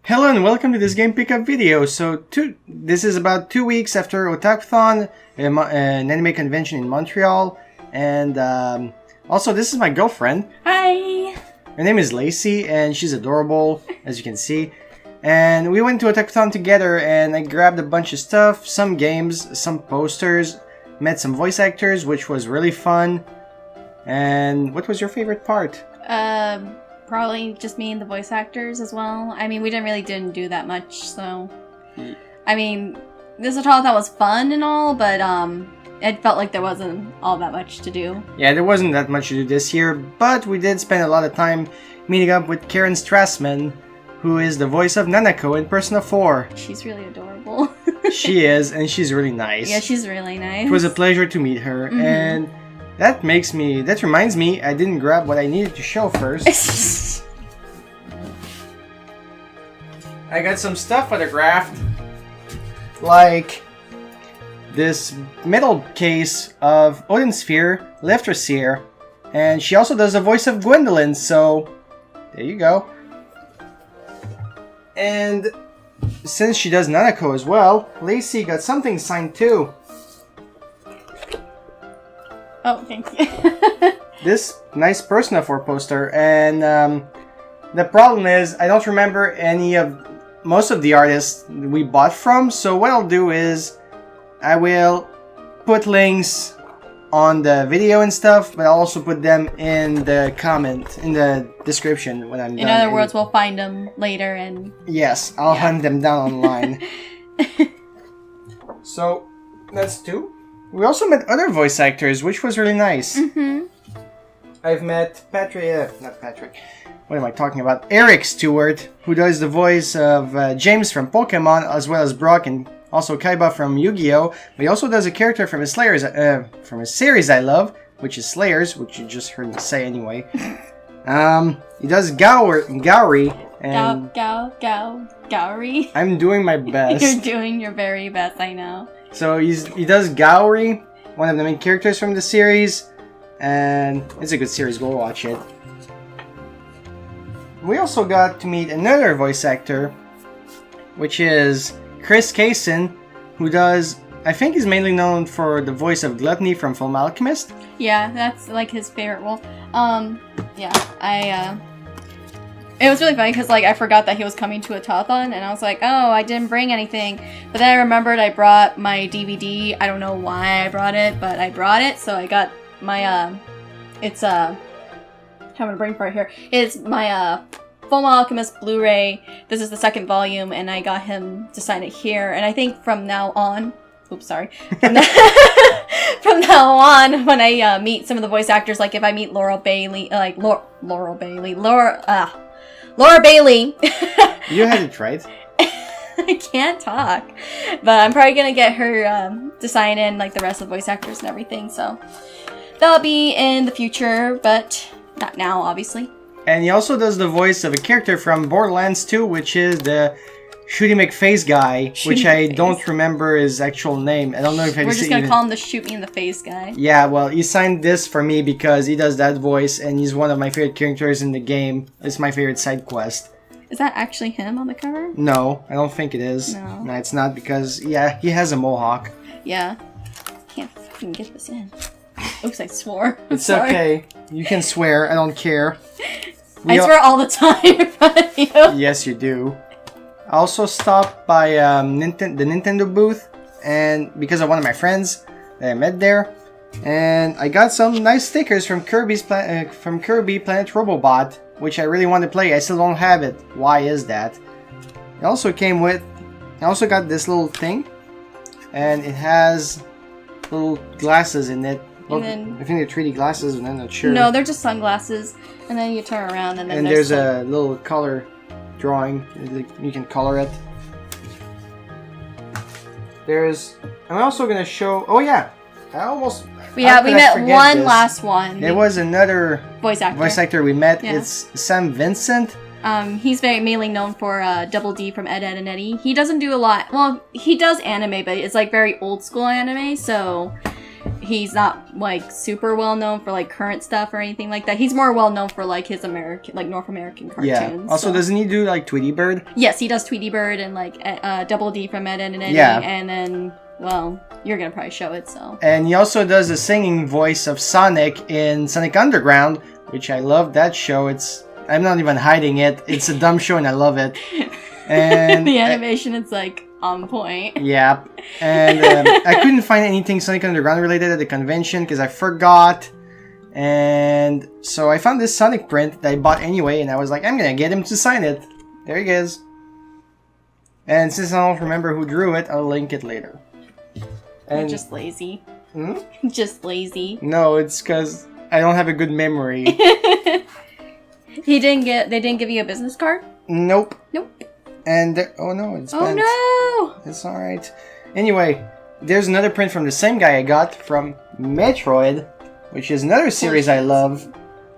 Hello and welcome to this game pickup video. This is about 2 weeks after Otakuthon, an anime convention in Montreal, and also this is my girlfriend. Hi! Her name is Lacey and she's adorable, as you can see. And we went to Otakuthon together and I grabbed a bunch of stuff, some games, some posters, met some voice actors, which was really fun. And what was your favorite part? Probably just me and the voice actors as well. I mean, we didn't do that much, so... I mean, this Otakuthon was fun and all, but it felt like there wasn't all that much to do. Yeah, there wasn't that much to do this year, but we did spend a lot of time meeting up with Karen Strassman, who is the voice of Nanako in Persona 4. She's really adorable. She is, and she's really nice. Yeah, she's really nice. It was a pleasure to meet her, and that reminds me, I didn't grab what I needed to show first. I got some stuff autographed, like this metal case of Odin Sphere, Lefterseer, and she also does the voice of Gwendolyn, so there you go. And since she does Nanako as well, Lacey got something signed too. Oh, thank you. This nice Persona 4 poster, and the problem is I don't remember most of the artists we bought from, so what I'll do is I will put links on the video and stuff, but I'll also put them in the description when I'm done. In other words, we'll find them later and... Yes, I'll hunt them down online. So, that's two. We also met other voice actors, which was really nice. I've met what am I talking about? Eric Stewart, who does the voice of James from Pokemon, as well as Brock and also Kaiba from Yu-Gi-Oh! But he also does a character from a series I love, which is Slayers, which you just heard me say anyway. He does Gowry, and... Gowry? I'm doing my best. You're doing your very best, I know. So he does Gowry, one of the main characters from the series, and it's a good series, go watch it. We also got to meet another voice actor, which is Chris Kaysen, who does, I think he's mainly known for the voice of Gluttony from Full Alchemist. Yeah, that's like his favorite role. It was really funny because, like, I forgot that he was coming to Otakuthon, and I was like, oh, I didn't bring anything. But then I remembered I brought my DVD. I don't know why I brought it, but I brought it. So I got my, I'm gonna bring for it here. It's my, Full Alchemist Blu-ray. This is the second volume, and I got him to sign it here. And I think from now on... Oops, sorry. From now on, when I meet some of the voice actors, like if I meet Laura Bailey... Laura Bailey. You had it right. I can't talk. But I'm probably going to get her to sign in like the rest of the voice actors and everything. So that'll be in the future, but not now, obviously. And he also does the voice of a character from Borderlands 2, which is the Shooty McFace guy, which I don't remember his actual name. I don't know if we're just going to call him the Shoot Me in the Face guy. Yeah, well, he signed this for me because he does that voice, and he's one of my favorite characters in the game. It's my favorite side quest. Is that actually him on the cover? No, I don't think it is. No, it's not because, yeah, he has a mohawk. Yeah. Can't fucking get this in. Oops, I swore. It's okay. You can swear. I don't care. I swear all the time in front of you. Yes, you do. I also stopped by the Nintendo booth, and because of one of my friends that I met there, and I got some nice stickers from Kirby Planet Robobot, which I really want to play. I still don't have it. Why is that? It also came with. I also got this little thing, and it has little glasses in it. Look, I think they're 3D glasses, and I'm not sure. No, they're just sunglasses, and then you turn around, and then there's a little color drawing. You can color it. I'm also gonna show. Oh yeah, we met one last one. There was another voice actor we met. Yeah. It's Sam Vincent. He's mainly known for Double D from Ed, Edd n Eddy. He doesn't do a lot. Well, he does anime, but it's like very old school anime. So he's not like super well known for like current stuff or anything like that. He's more well known for like his North American cartoons. Yeah. Also, doesn't he do like Tweety Bird? Yes, he does Tweety Bird and like Double D from Ed, Edd n Eddy. Yeah. And then, well, you're gonna probably show it, so. And he also does the singing voice of Sonic in Sonic Underground, which I love that show. I'm not even hiding it. It's a dumb show and I love it. And the animation is like on point. Yeah. And I couldn't find anything Sonic Underground related at the convention because I forgot. And so I found this Sonic print that I bought anyway, and I was like, I'm gonna get him to sign it. There he is. And since I don't remember who drew it, I'll link it later. And You're just lazy. Hmm? Just lazy. No, it's because I don't have a good memory. They didn't give you a business card? Nope. Nope. And oh no, it's Oh bent. no! It's alright. Anyway, there's another print from the same guy I got from Metroid, which is another series I love.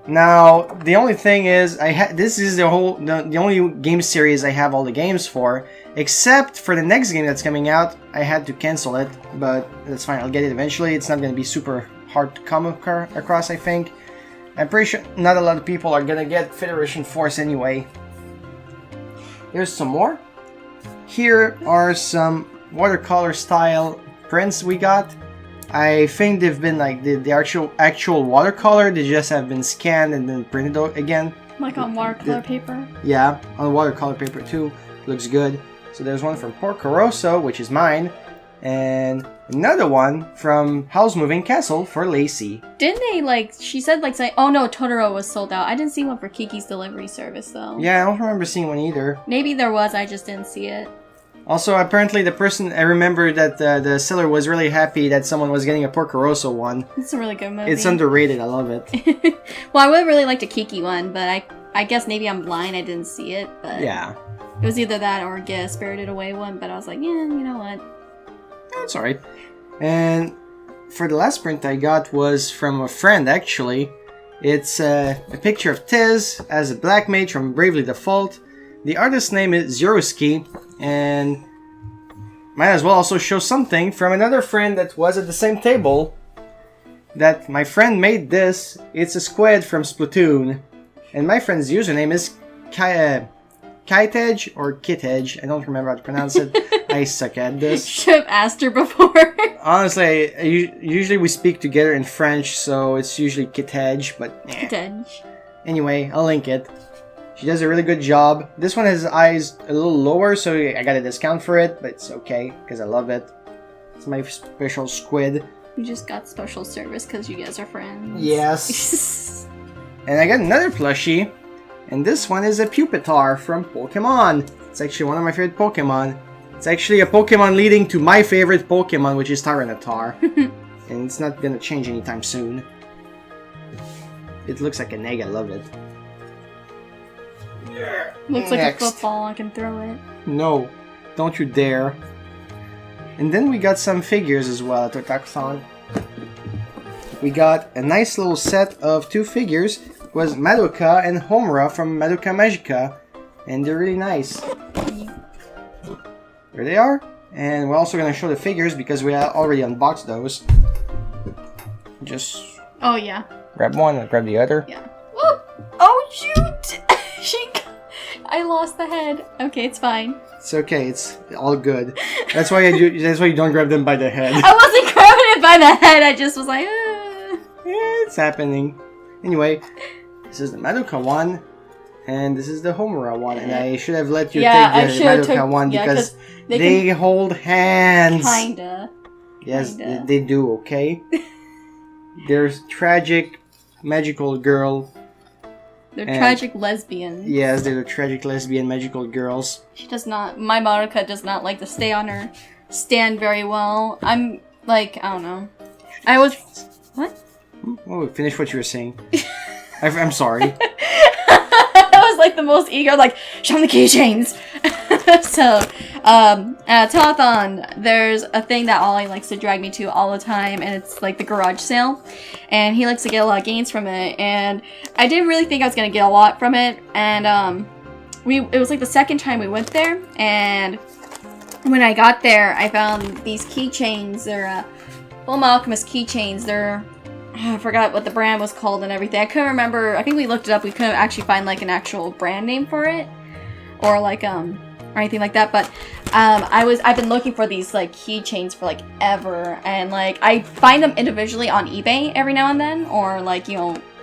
Now, the only thing is, this is the only game series I have all the games for, except for the next game that's coming out. I had to cancel it, but that's fine. I'll get it eventually. It's not going to be super hard to come across, I think. I'm pretty sure not a lot of people are going to get Federation Force anyway. Here's some more. Here are some watercolor style prints we got. I think they've been like the actual watercolor. They just have been scanned and then printed out again. Like on watercolor paper? Yeah, on watercolor paper too. Looks good. So there's one from Porco Rosso, which is mine, and another one from Howl's Moving Castle for Lacey. Didn't they she said say, oh no, Totoro was sold out. I didn't see one for Kiki's delivery service though. Yeah, I don't remember seeing one either. Maybe there was, I just didn't see it. Also, apparently the person, I remember that the seller was really happy that someone was getting a Porco Rosso one. It's a really good movie. It's underrated, I love it. Well, I would really like a Kiki one, but I guess maybe I'm blind, I didn't see it, but... Yeah. It was either that or get a Spirited Away one, but I was like, yeah, you know what? That's alright. And for the last print I got was from a friend, actually. It's a picture of Tiz as a black mage from Bravely Default. The artist's name is Yoruskie, and might as well also show something from another friend that was at the same table. That my friend made this. It's a squid from Splatoon, and my friend's username is Kitedge or Kitedge. I don't remember how to pronounce it. I suck at this. Should have asked her before. Honestly, usually we speak together in French, so it's usually Kitedge, but Kitedge. Anyway, I'll link it. She does a really good job. This one has eyes a little lower, so I got a discount for it, but it's okay, because I love it. It's my special squid. You just got special service because you guys are friends. Yes. And I got another plushie, and this one is a Pupitar from Pokemon. It's actually one of my favorite Pokemon. It's actually a Pokemon leading to my favorite Pokemon, which is Tyranitar. And it's not gonna change anytime soon. It looks like an egg, I love it. Looks like a football, I can throw it. No, don't you dare. And then we got some figures as well at Otakuthon. We got a nice little set of 2 figures. It was Madoka and Homura from Madoka Magica. And they're really nice. There they are. And we're also going to show the figures because we already unboxed those. Just Oh yeah. grab one and grab the other. Yeah. Oh shoot! I lost the head. Okay, it's fine. It's okay. It's all good. That's why that's why you don't grab them by the head. I wasn't grabbing it by the head. I just was like, It's happening. Anyway, this is the Madoka one, and this is the Homura one. And I should have let you take the Madoka one because they hold hands. Kinda. Yes, they do. Okay. There's tragic, magical girl. They're tragic lesbians. Yes, they're the tragic lesbian magical girls. She does not. My Madoka does not like to stay on her stand very well. I'm like, I don't know. I was. What? Oh, finish what you were saying. I'm sorry. I was like the most eager, like, show me the keychains! So, at Telethon, there's a thing that Ollie likes to drag me to all the time, and it's like the garage sale. And he likes to get a lot of gains from it, and I didn't really think I was gonna get a lot from it, and it was like the second time we went there, and when I got there, I found these keychains. They're Full Alchemist keychains. They're... I forgot what the brand was called and everything. I couldn't remember. I think we looked it up. We couldn't actually find like an actual brand name for it, or like or anything like that. But I've been looking for these like keychains for like ever, and like I find them individually on eBay every now and then, or like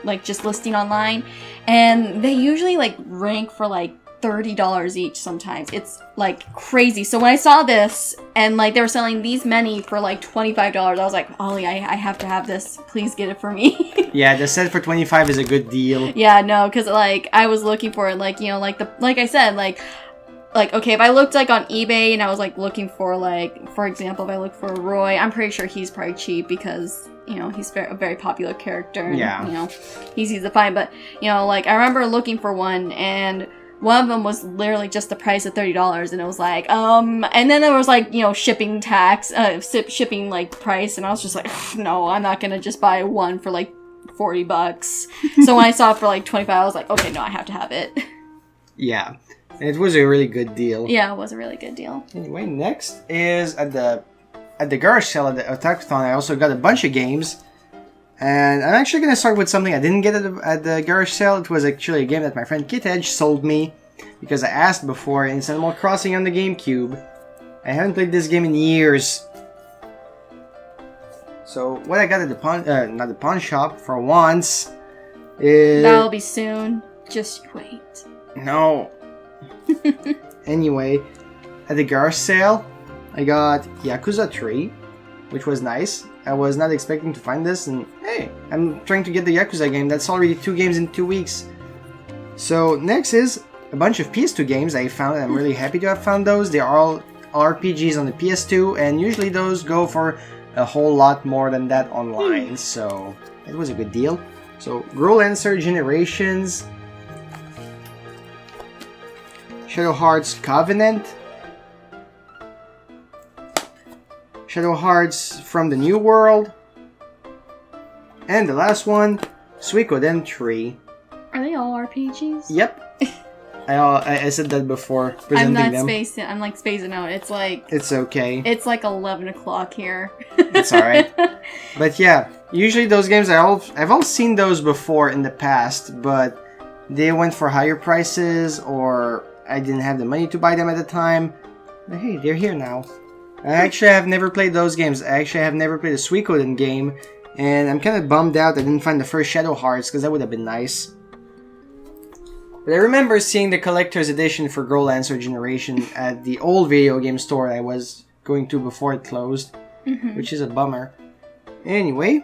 like just listing online, and they usually like rank for like $30 each sometimes. It's like crazy. So when I saw this and like they were selling these many for like $25, I was like, Ollie, I have to have this. Please get it for me. Yeah, the set for 25 is a good deal. Yeah, no, because like I was looking for it, like like I said, like okay, if I looked like on eBay and I was like looking for like, for example, if I look for Roy, I'm pretty sure he's probably cheap because he's a very popular character. And, yeah. He's easy to find. But like I remember looking for one and one of them was literally just the price of $30, and it was like, and then there was like, shipping tax, shipping like price, and I was just like, no, I'm not gonna just buy one for like $40. So when I saw it for like 25, I was like, okay, no, I have to have it. Yeah, it was a really good deal. Yeah, it was a really good deal. Anyway, next is at the garage sale at the Otakuthon. I also got a bunch of games. And I'm actually going to start with something I didn't get at the garage sale. It was actually a game that my friend Kitedge sold me because I asked before, and it's Animal Crossing on the GameCube. I haven't played this game in years. So what I got at the not the pawn shop for once is... That'll be soon. Just wait. No. Anyway, at the garage sale, I got Yakuza 3, which was nice. I was not expecting to find this, and hey, I'm trying to get the Yakuza game. That's already 2 games in 2 weeks. So next is a bunch of PS2 games I found, and I'm really happy to have found those. They are all RPGs on the PS2, and usually those go for a whole lot more than that online, so it was a good deal. So Growlancer Generations, Shadow Hearts Covenant, Shadow Hearts from the New World, and the last one, Suikoden 3. Are they all RPGs? Yep. I said that before presenting them. I'm like spacing out. It's like... It's okay. It's like 11 o'clock here. It's alright. But yeah, usually those games, I've all seen those before in the past, but they went for higher prices, or I didn't have the money to buy them at the time. But hey, they're here now. I actually have never played those games. I actually have never played a Suikoden game, and I'm kind of bummed out I didn't find the first Shadow Hearts, because that would have been nice. But I remember seeing the collector's edition for Growlancer Generation at the old video game store I was going to before it closed, which is a bummer. Anyway,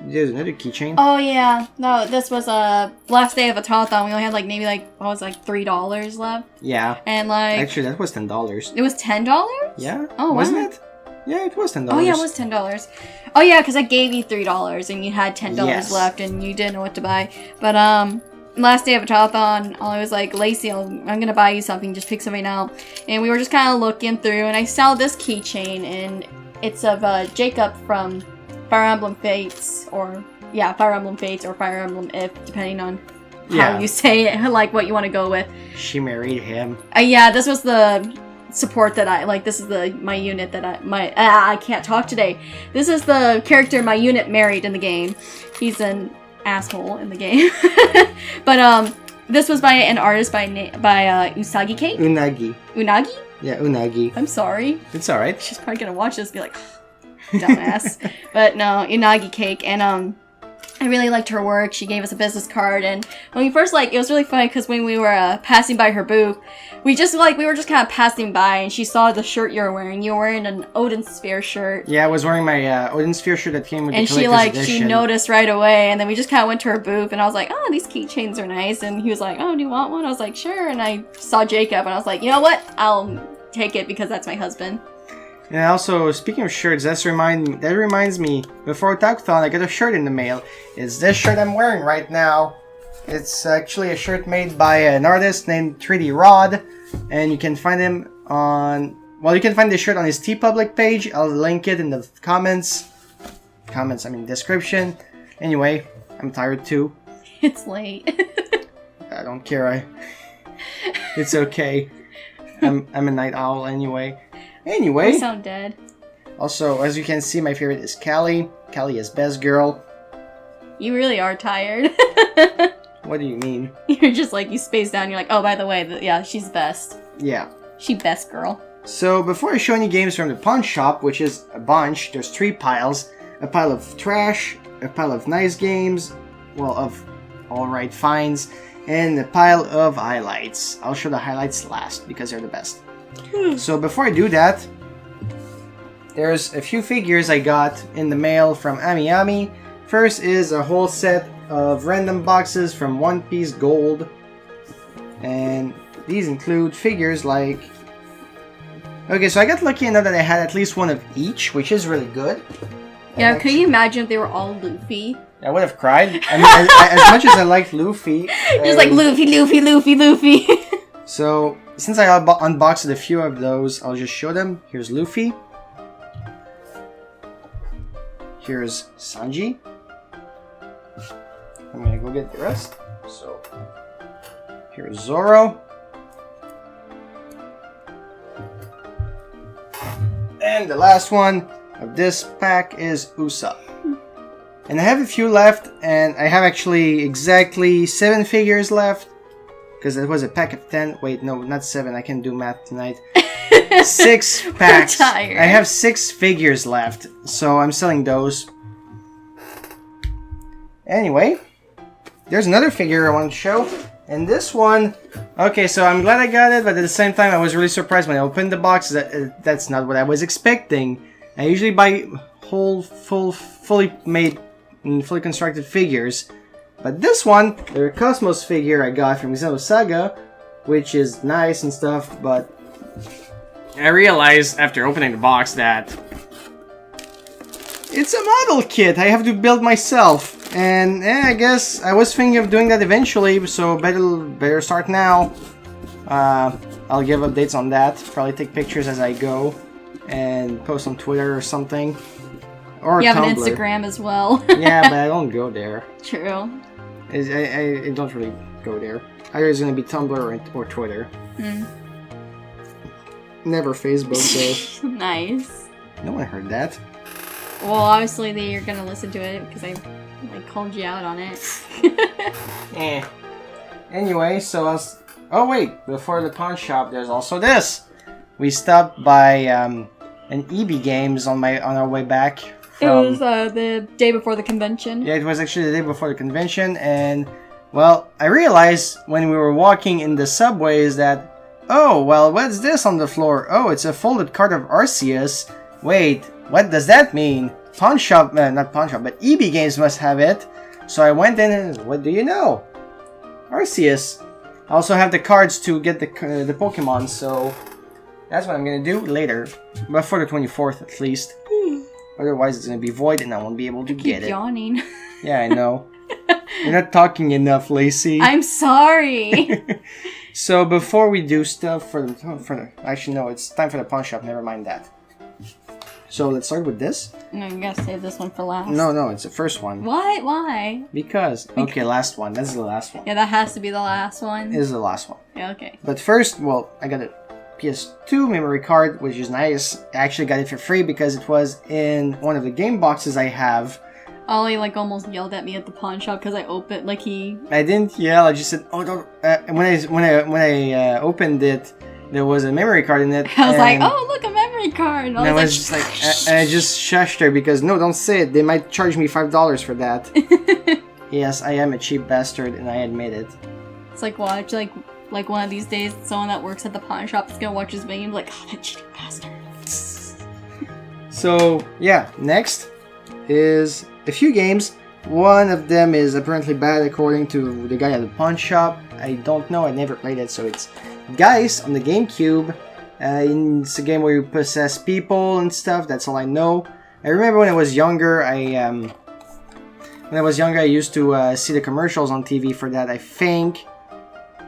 there's another keychain. Oh yeah, no, this was last day of Otakuthon. We only had like maybe like $3 left. Yeah. And like actually that was $10. It was $10? Yeah. Oh, wasn't wow. it? Yeah, it was $10. Oh yeah, it was $10. Oh yeah, because I gave you $3 and you had $10 Yes. left and you didn't know what to buy. But last day of Otakuthon, I was like, Lacey, I'm gonna buy you something. Just pick something out. And we were just kind of looking through, and I saw this keychain, and it's of Jacob from Fire Emblem Fates, or Fire Emblem Fates or Fire Emblem If, depending on how you say it, like what you want to go with. She married him. Yeah, this was the support that I like. This is my unit that I can't talk today. This is the character my unit married in the game. He's an asshole in the game. But this was by an artist by Unagicake. Unagi? Yeah, Unagi. I'm sorry. It's alright. She's probably gonna watch this and be like, dumbass. But no, Unagicake, and I really liked her work. She gave us a business card, and when we first it was really funny because when we were passing by her booth, we were just kind of passing by, and she saw the shirt you were wearing. You were wearing an Odin Sphere shirt. Yeah, I was wearing my Odin Sphere shirt that came with and the collector's edition. She noticed right away, and then we just kind of went to her booth, and I was like, oh, these keychains are nice, and he was like, oh, do you want one? I was like, sure, and I saw Jacob, and I was like, you know what? I'll take it because that's my husband. And also, speaking of shirts, that reminds me, before Otakuthon, I got a shirt in the mail. It's this shirt I'm wearing right now. It's actually a shirt made by an artist named 3D Rod, and you can find him on... Well, you can find this shirt on his TeePublic page. I'll link it in the description. Anyway, I'm tired too. It's late. I don't care. It's okay. I'm a night owl anyway. Anyway, You sound dead. Also, as you can see, my favorite is Callie. Callie is best girl. You really are tired. What do you mean? You're just like, you spaced down, you're like, oh, by the way, yeah, she's best. Yeah. She best girl. So, before I show any games from the pawn shop, which is a bunch, there's 3 piles. A pile of trash, a pile of nice games, well, of alright finds, and a pile of highlights. I'll show the highlights last, because they're the best. So, before I do that, there's a few figures I got in the mail from Ami. First is a whole set of random boxes from One Piece Gold. And these include figures like... Okay, so I got lucky enough that I had at least one of each, which is really good. Yeah, could you imagine if they were all Luffy? I would have cried. I mean, as much as I liked Luffy... Just like Luffy. So, since I unboxed a few of those, I'll just show them. Here's Luffy. Here's Sanji. I'm gonna go get the rest. So, here's Zoro. And the last one of this pack is Usopp. And I have a few left, and I have actually exactly 7 figures left. Because it was a pack of 10. Wait, no, not 7. I can do math tonight. 6 packs. I have 6 figures left, so I'm selling those. Anyway, there's another figure I want to show. And this one, okay, so I'm glad I got it, but at the same time I was really surprised when I opened the box. That's not what I was expecting. I usually buy fully made and fully constructed figures. But this one, the Cosmos figure I got from Xenosaga, which is nice and stuff, but I realized after opening the box that it's a model kit I have to build myself. And I guess I was thinking of doing that eventually, so better start now. I'll give updates on that, probably take pictures as I go, and post on Twitter or something. Or you have Tumblr. an Instagram as well. Yeah, but I don't go there. True. I don't really go there. Either it's going to be Tumblr or Twitter. Never Facebook, though. Nice. No one heard that. Well, obviously you're gonna listen to it because I called you out on it. Anyway, so I was... Oh wait, before the pawn shop, there's also this. We stopped by an EB Games on our way back. It was the day before the convention. Yeah, it was actually the day before the convention, and well, I realized when we were walking in the subways that, oh, well, what's this on the floor? Oh, it's a folded card of Arceus. Wait, what does that mean? Pawn shop, not pawn shop, but EB Games must have it. So I went in and, what do you know? Arceus. I also have the cards to get the Pokemon, so that's what I'm gonna do later. But for the 24th at least. Otherwise it's gonna be void and I won't be able to get it. Yawning. Yeah, I know. You're not talking enough, Lacey. I'm sorry. So before we do stuff for the actually no, it's time for the pawn shop. Never mind that. So let's start with this. No, you gotta save this one for last. No, it's the first one. What? Why? Because. Okay, last one. That's the last one. Yeah, that has to be the last one. This is the last one. Yeah, okay. But first, well, I got a PS2 memory card, which is nice. I actually got it for free because it was in one of the game boxes I have. Ollie almost yelled at me at the pawn shop because I opened he. I didn't yell. I just said, "Oh, don't." When I opened it, there was a memory card in it. I was like, "Oh, look, a memory card!" And I was just like, and I just shushed her because no, don't say it. They might charge me $5 for that. Yes, I am a cheap bastard, and I admit it. It's like watch like one of these days, someone that works at the pawn shop is gonna watch this video and be like, "Oh, that cheating bastard." So yeah, next is a few games. One of them is apparently bad according to the guy at the pawn shop. I don't know, I never played it, so it's Geist on the GameCube. It's a game where you possess people and stuff, that's all I know. I remember when I was younger, I used to see the commercials on TV for that, I think.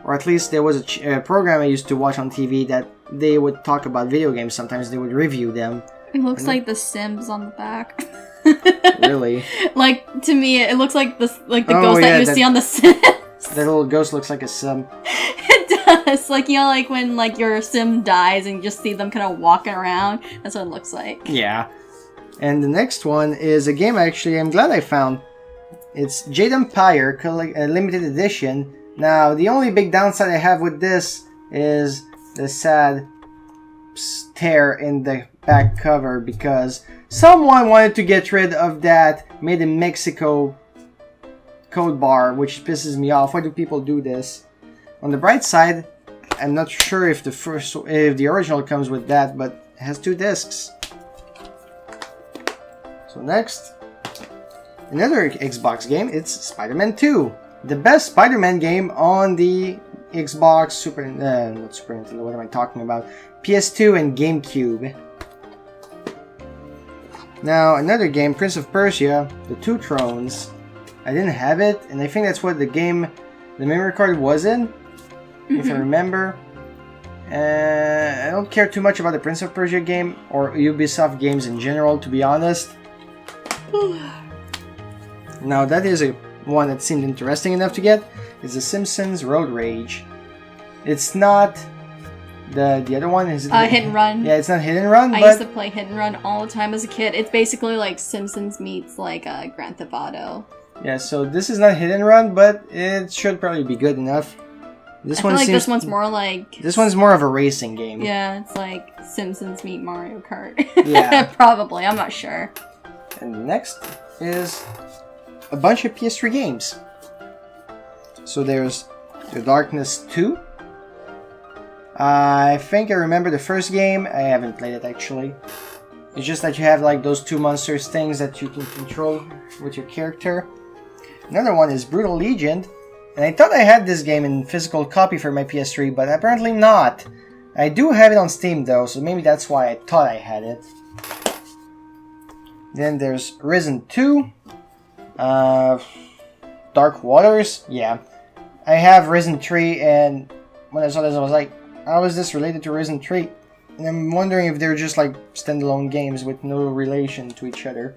Or at least there was a program I used to watch on TV that they would talk about video games. Sometimes they would review them. It looks like The Sims on the back. Really? To me, it looks like the ghost that you see on The Sims. That little ghost looks like a sim. It Yes, like, you know, like when like your sim dies and you just see them kind of walking around. That's what it looks like. Yeah. And the next one is a game actually I'm glad I found. It's Jade Empire Limited Edition. Now, the only big downside I have with this is the sad tear in the back cover because someone wanted to get rid of that Made in Mexico code bar, which pisses me off. Why do people do this? On the bright side, I'm not sure if the original comes with that, but it has 2 discs. So next, another Xbox game. It's Spider-Man 2, the best Spider-Man game on the Xbox, not Super Nintendo. What am I talking about? PS2 and GameCube. Now another game, Prince of Persia: The Two Thrones. I didn't have it, and I think that's what the memory card was in, if I remember. I don't care too much about the Prince of Persia game or Ubisoft games in general, to be honest. Now that is one that seemed interesting enough to get. It's The Simpsons Road Rage. It's not the other one. Is it Hit and Run? Yeah, it's not Hit and Run. I used to play Hit and Run all the time as a kid. It's basically like Simpsons meets like Grand Theft Auto. Yeah, so this is not Hit and Run, but it should probably be good enough. I feel like this one's more like... This one's more of a racing game. Yeah, it's like Simpsons meet Mario Kart. Yeah. Probably, I'm not sure. And next is a bunch of PS3 games. So there's The Darkness 2. I think I remember the first game. I haven't played it actually. It's just that you have like those 2 monsters things that you can control with your character. Another one is Brutal Legend. And I thought I had this game in physical copy for my PS3, but apparently not. I do have it on Steam though, so maybe that's why I thought I had it. Then there's Risen 2. Dark Waters. Yeah. I have Risen 3, and when I saw this I was like, how is this related to Risen 3? And I'm wondering if they're just like standalone games with no relation to each other.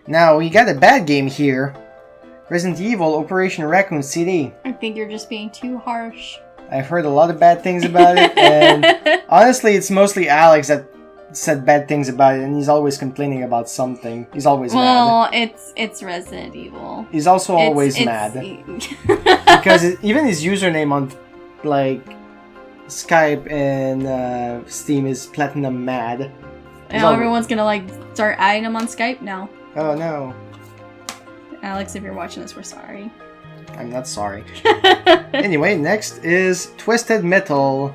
Now, we got a bad game here. Resident Evil Operation Raccoon City. I think you're just being too harsh. I've heard a lot of bad things about it, and honestly, it's mostly Alex that said bad things about it, and he's always complaining about something. He's always mad. Well, it's Resident Evil. He's also always mad. Because even his username on, like, Skype and Steam is Platinum Mad. Now everyone's gonna, like, start adding him on Skype now. Oh, no. Alex, if you're watching this, we're sorry. I'm not sorry. Anyway, next is Twisted Metal.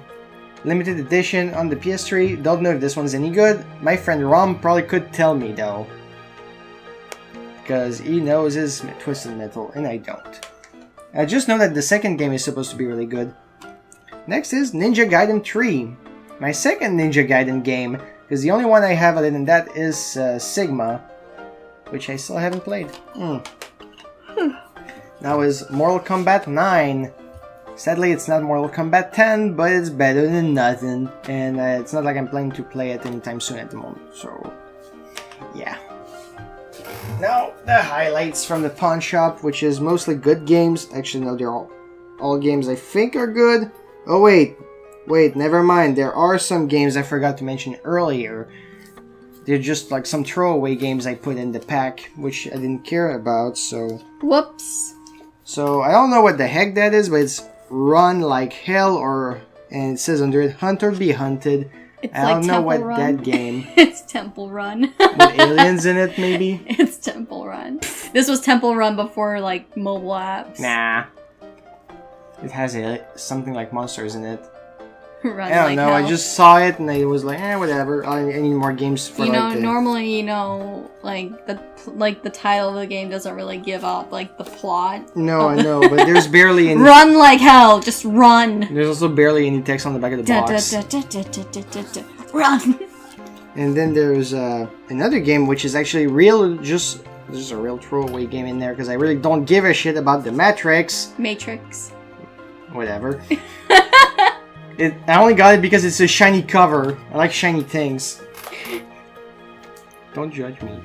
Limited edition on the PS3. Don't know if this one's any good. My friend Rom probably could tell me though. Because he knows his Twisted Metal and I don't. I just know that the second game is supposed to be really good. Next is Ninja Gaiden 3. My second Ninja Gaiden game. Because the only one I have other than that is Sigma. Which I still haven't played. Now is Mortal Kombat 9. Sadly, it's not Mortal Kombat 10, but it's better than nothing. And it's not like I'm planning to play it anytime soon at the moment. So, yeah. Now, the highlights from the pawn shop, which is mostly good games. Actually, no, they're all games I think are good. Oh, wait, never mind. There are some games I forgot to mention earlier. They're just like some throwaway games I put in the pack, which I didn't care about, so... Whoops. So, I don't know what the heck that is, but it's Run Like Hell, and it says under it, Hunt or Be Hunted. It's I don't like know what Run. that game... It's Temple Run. With aliens in it, maybe? It's Temple Run. This was Temple Run before, like, mobile apps. Nah. It has something like monsters in it. Run I don't like know, hell. I just saw it and I was like, whatever. I need more games for Normally, like the title of the game doesn't really give up like the plot. No, I know, but there's barely any... Run like hell, just run! There's also barely any text on the back of the box. Run! And then there's another game which is actually real, there's a real throwaway game in there because I really don't give a shit about the Matrix. Whatever. I only got it because it's a shiny cover. I like shiny things. Don't judge me.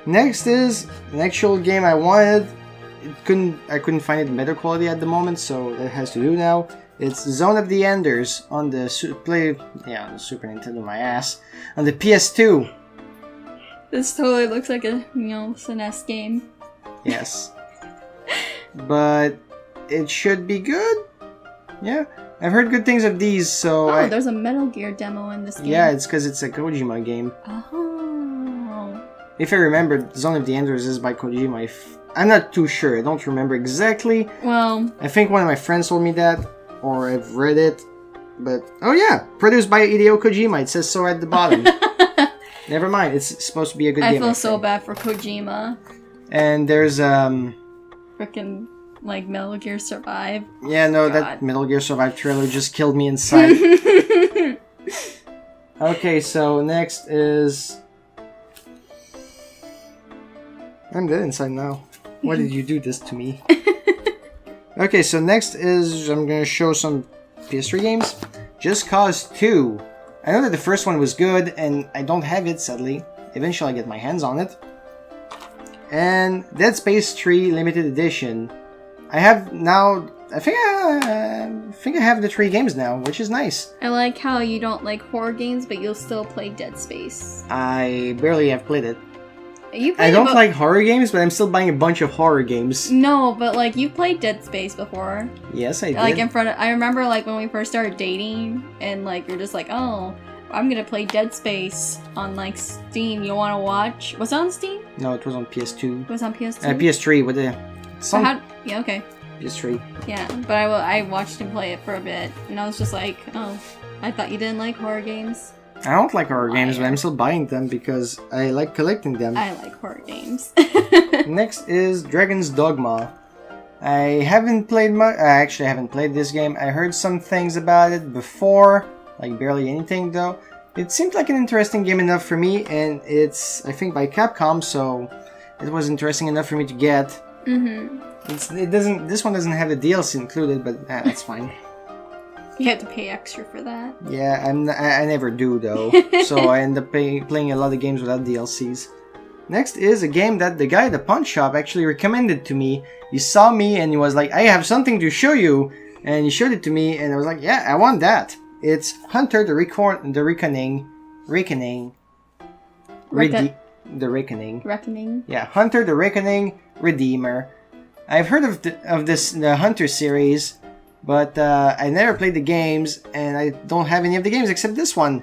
Next is an actual game I wanted. I couldn't find it better quality at the moment, so that has to do now. It's Zone of the Enders on the on the Super Nintendo, my ass, on the PS2. This totally looks like a SNES game. Yes, but it should be good. Yeah, I've heard good things of these, so. Oh, there's a Metal Gear demo in this game. Yeah, it's because it's a Kojima game. Oh. If I remember, Zone of the Enders is by Kojima. I'm not too sure. I don't remember exactly. Well, I think one of my friends told me that, or I've read it. But, oh yeah, produced by Hideo Kojima. It says so at the bottom. Never mind, it's supposed to be a good game. I feel so bad for Kojima. And there's, frickin', like, Metal Gear Survive. Yeah, no, God. that Metal Gear Survive trailer just killed me inside. Okay, so next is... I'm dead inside now. Why did you do this to me? Okay, so next is... I'm gonna show some PS3 games. Just Cause 2. I know that the first one was good, and I don't have it, sadly. Eventually I'll get my hands on it. And Dead Space 3 Limited Edition. I have now... I think I have the 3 games now, which is nice. I like how you don't like horror games, but you'll still play Dead Space. I barely have played it. I don't like horror games, but I'm still buying a bunch of horror games. No, but like you played Dead Space before. Yes, I did. Like in front of, I remember like when we first started dating, and like you're just like, oh, I'm gonna play Dead Space on like Steam. You want to watch? Was it on Steam? No, it was on PS2. It was on PS2. PS3 with the. So yeah, okay. PS3. Yeah, but I watched him play it for a bit, and I was just like, oh, I thought you didn't like horror games. I don't like horror games, but I'm still buying them because I like collecting them. I like horror games. Next is Dragon's Dogma. I haven't played much. I actually haven't played this game. I heard some things about it before, like barely anything though. It seemed like an interesting game enough for me, and it's, I think, by Capcom, so it was interesting enough for me to get. Mm-hmm. This one doesn't have the DLC included, but that's fine. You have to pay extra for that. Yeah, I never do though, so I end up playing a lot of games without DLCs. Next is a game that the guy at the pawn shop actually recommended to me. He saw me and he was like, I have something to show you, and he showed it to me, and I was like, yeah, I want that. It's Hunter the Reckoning. Reckoning. Yeah, Hunter the Reckoning Redeemer. I've heard of the Hunter series, but I never played the games, and I don't have any of the games except this one,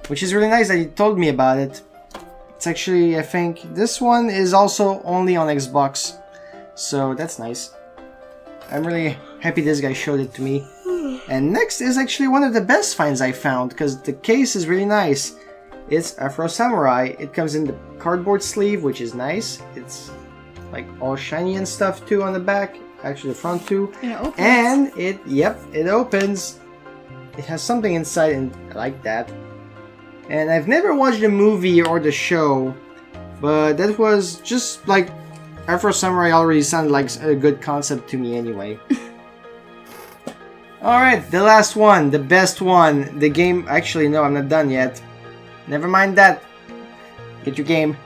which is really nice that he told me about it. It's actually, I think, this one is also only on Xbox, so that's nice. I'm really happy this guy showed it to me. And next is actually one of the best finds I found, because the case is really nice. It's Afro Samurai. It comes in the cardboard sleeve, which is nice. It's like all shiny and stuff too on the back. Actually the front too. And it opens. It has something inside, and I like that. And I've never watched the movie or the show, but that was just like Afro Samurai already sounded like a good concept to me anyway. Alright, the last one, the best one. The game, actually no, I'm not done yet. Never mind that. Get your game.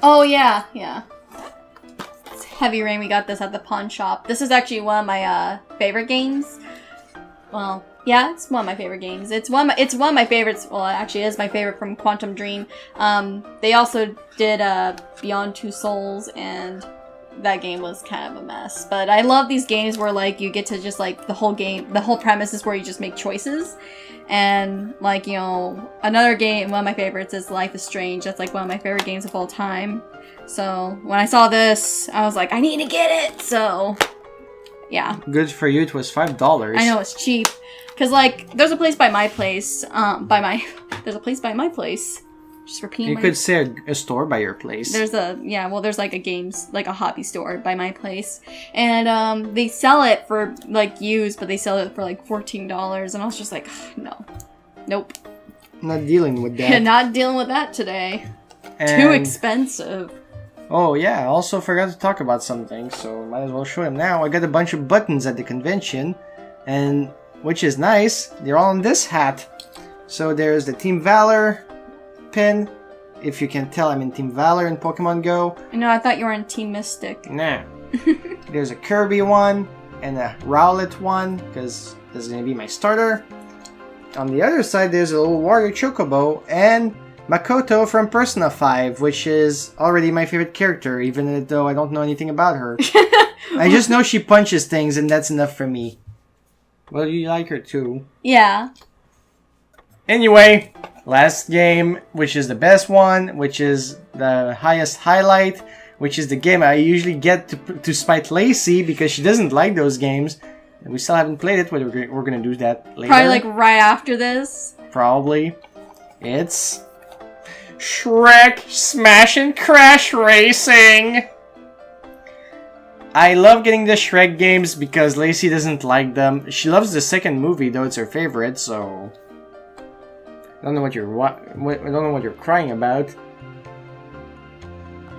Oh yeah, yeah. It's Heavy Rain, we got this at the pawn shop. This is actually one of my favorite games. Well, yeah, it's one of my favorite games. It's one of my favorites. Well, it actually is my favorite from Quantum Dream. They also did Beyond Two Souls, and that game was kind of a mess. But I love these games where like you get to just like the whole premise is where you just make choices. And like, you know, another game, one of my favorites is Life is Strange. That's like one of my favorite games of all time. So when I saw this, I was like, I need to get it. So yeah. Good for you, it was $5. I know, it's cheap. Cause like, there's a place by my place, there's a place by my place. Just repeating. You could say a store by your place. There's there's like a hobby store by my place, and they sell it for like used, but they sell it for like $14, and I was just like, nope. Not dealing with that. Not dealing with that today. And too expensive. Oh yeah, I also forgot to talk about something, so might as well show them now. I got a bunch of buttons at the convention, and which is nice. They're all on this hat. So there's the Team Valor pin. If you can tell, I'm in Team Valor in Pokemon Go. No, I thought you were in Team Mystic. Nah. There's a Kirby one and a Rowlet one, because this is going to be my starter. On the other side, there's a little Warrior Chocobo and Makoto from Persona 5, which is already my favorite character, even though I don't know anything about her. I just know she punches things, and that's enough for me. Well, you like her too. Yeah. Anyway, last game, which is the best one, which is the highest highlight, which is the game I usually get to spite Lacey because she doesn't like those games. And we still haven't played it, but we're going to do that later. Probably like right after this. Probably. It's Shrek Smash and Crash Racing. I love getting the Shrek games because Lacey doesn't like them. She loves the second movie, though it's her favorite, so I don't know what you're crying about.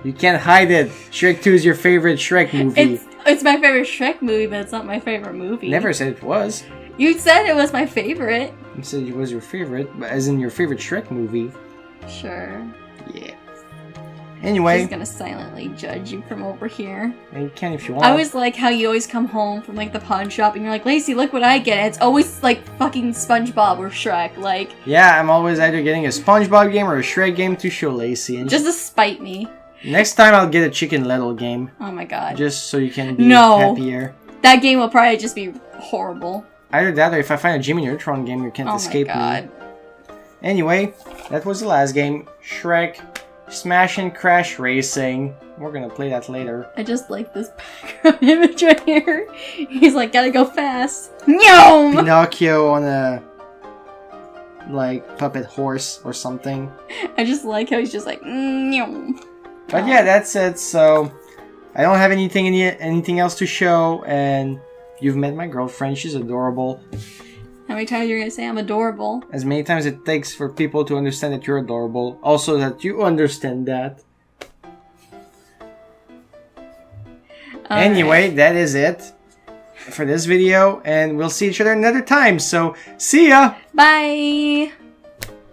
You can't hide it. Shrek 2 is your favorite Shrek movie. It's my favorite Shrek movie, but it's not my favorite movie. Never said it was. You said it was my favorite. You said it was your favorite, but as in your favorite Shrek movie. Sure. Yeah. Anyway. She's gonna silently judge you from over here. You can if you want. I always like how you always come home from like the pawn shop and you're like, Lacey, look what I get. And it's always like fucking SpongeBob or Shrek. Like. Yeah, I'm always either getting a SpongeBob game or a Shrek game to show Lacey. And just to spite me. Next time I'll get a Chicken Little game. Oh my god. Just so you can be happier. That game will probably just be horrible. Either that or if I find a Jimmy Neutron game, you can't escape me. Anyway, that was the last game. Shrek Smash and Crash Racing. We're gonna play that later. I just like this background image right here. He's like, gotta go fast. Nyom! Pinocchio on a like puppet horse or something. I just like how he's just like, nyom. But yeah, that's it. So I don't have anything else to show, and you've met my girlfriend. She's adorable. How many times are you gonna say I'm adorable? As many times it takes for people to understand that you're adorable. Also that you understand that. Anyway, that is it for this video, and we'll see each other another time. So, see ya! Bye!